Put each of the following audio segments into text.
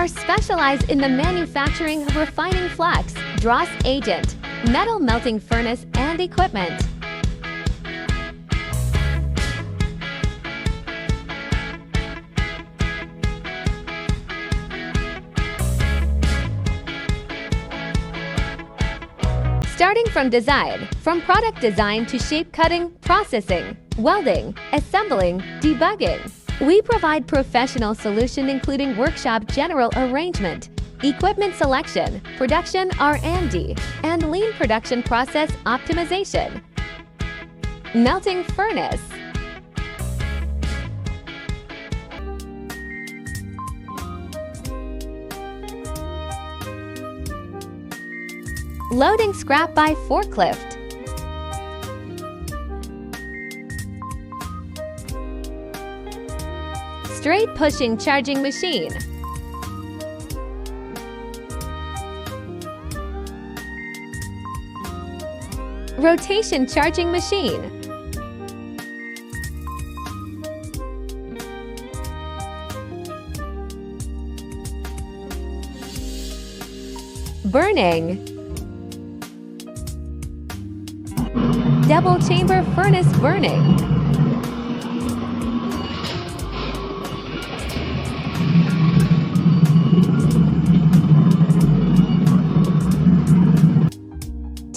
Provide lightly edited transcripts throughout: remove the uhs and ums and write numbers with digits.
are specialized in the manufacturing of refining flux, Dross Agent, metal melting furnace, and equipment. Starting from design, from product design to shape cutting, processing, welding, assembling, debugging, we provide professional solutions including workshop general arrangement, equipment selection, production R&D, and lean production process optimization. Melting furnace. Loading scrap by forklift. Straight pushing charging machine. Rotation charging machine. Burning. Double chamber furnace burning.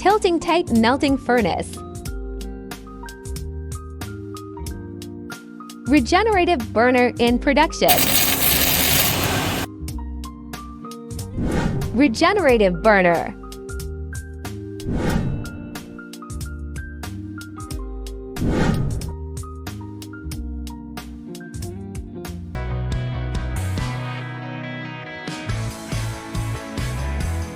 Tilting tight melting furnace. Regenerative burner in production. Regenerative burner.